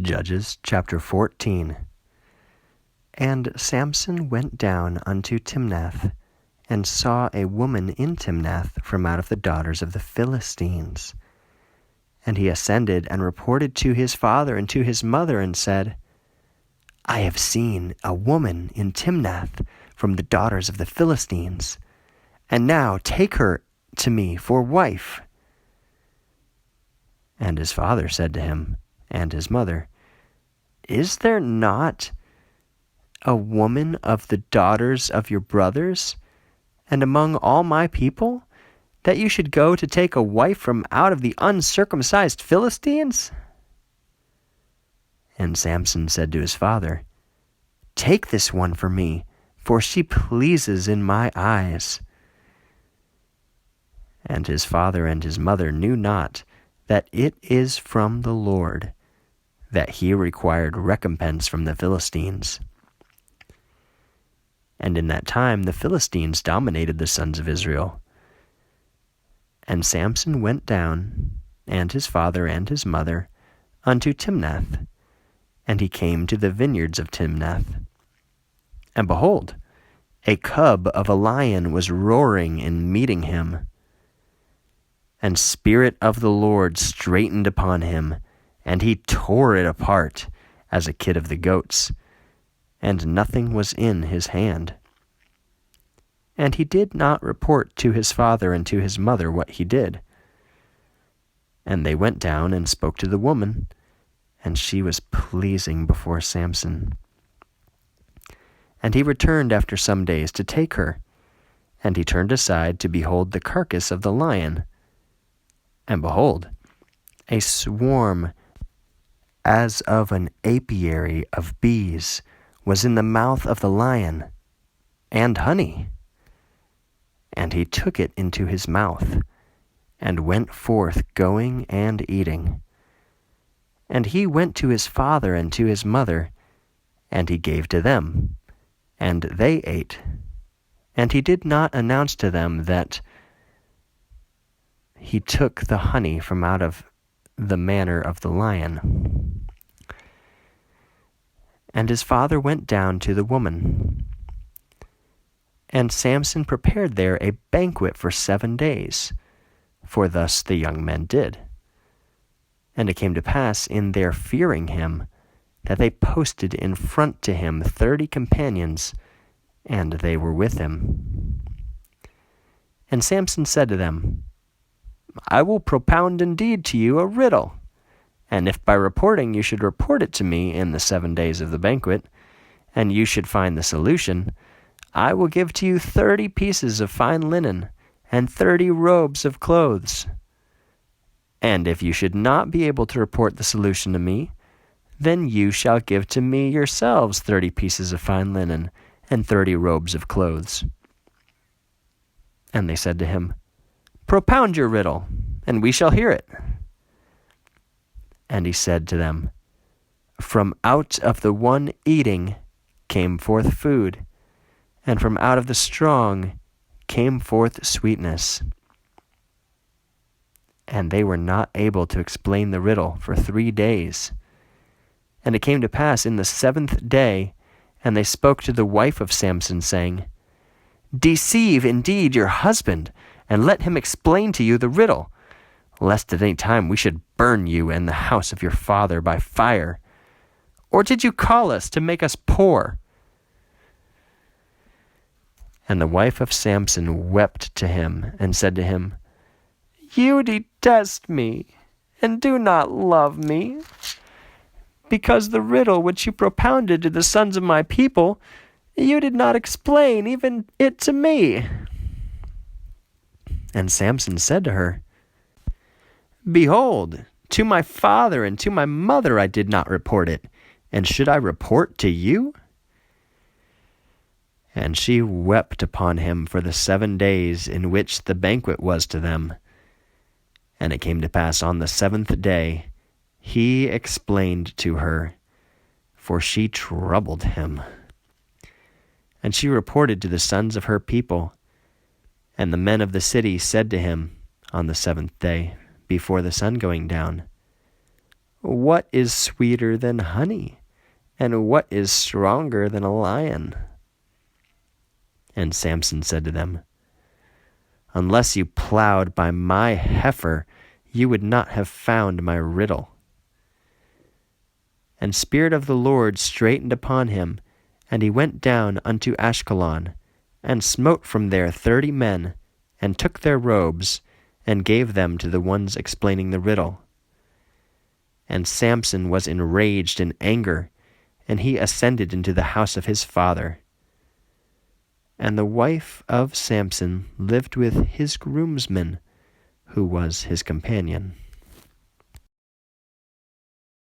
Judges chapter 14. And Samson went down unto Timnath, and saw a woman in Timnath from out of the daughters of the Philistines. And he ascended and reported to his father and to his mother, and said, I have seen a woman in Timnath from the daughters of the Philistines, and now take her to me for wife. And his father said to him, and his mother, Is there not a woman of the daughters of your brothers, and among all my people, that you should go to take a wife from out of the uncircumcised Philistines? And Samson said to his father, Take this one for me, for she pleases in my eyes. And his father and his mother knew not that it is from the Lord, that he required recompense from the Philistines. And in that time the Philistines dominated the sons of Israel. And Samson went down, and his father and his mother, unto Timnath, and he came to the vineyards of Timnath. And behold, a cub of a lion was roaring in meeting him. And Spirit of the Lord straitened upon him, and he tore it apart as a kid of the goats, and nothing was in his hand. And he did not report to his father and to his mother what he did. And they went down and spoke to the woman, and she was pleasing before Samson. And he returned after some days to take her, and he turned aside to behold the carcass of the lion. And behold, a swarm as of an apiary of bees was in the mouth of the lion, and honey. And he took it into his mouth, and went forth going and eating. And he went to his father and to his mother, and he gave to them, and they ate. And he did not announce to them that he took the honey from out of the manner of the lion. And his father went down to the woman. And Samson prepared there a banquet for 7 days, for thus the young men did. And it came to pass in their fearing him, that they posted in front to him 30 companions, and they were with him. And Samson said to them, I will propound indeed to you a riddle, and if by reporting you should report it to me in the 7 days of the banquet, and you should find the solution, I will give to you 30 pieces of fine linen, and 30 robes of clothes. And if you should not be able to report the solution to me, then you shall give to me yourselves 30 pieces of fine linen, and 30 robes of clothes. And they said to him, Propound your riddle, and we shall hear it. And he said to them, From out of the one eating came forth food, and from out of the strong came forth sweetness. And they were not able to explain the riddle for 3 days. And it came to pass in the 7th day, and they spoke to the wife of Samson, saying, Deceive indeed your husband, and let him explain to you the riddle, lest at any time we should burn you and the house of your father by fire. Or did you call us to make us poor? And the wife of Samson wept to him, and said to him, You detest me, and do not love me, because the riddle which you propounded to the sons of my people, you did not explain even it to me. And Samson said to her, Behold, to my father and to my mother I did not report it, and should I report to you? And she wept upon him for the 7 days in which the banquet was to them. And it came to pass on the 7th day, he explained to her, for she troubled him. And she reported to the sons of her people. And the men of the city said to him on the 7th day, before the sun going down, What is sweeter than honey? And what is stronger than a lion?" And Samson said to them, "Unless you plowed by my heifer, you would not have found my riddle." And Spirit of the Lord straitened upon him, and he went down unto Ashkelon, and smote from there 30 men, and took their robes, and gave them to the ones explaining the riddle. And Samson was enraged in anger, and he ascended into the house of his father. And the wife of Samson lived with his groomsman, who was his companion.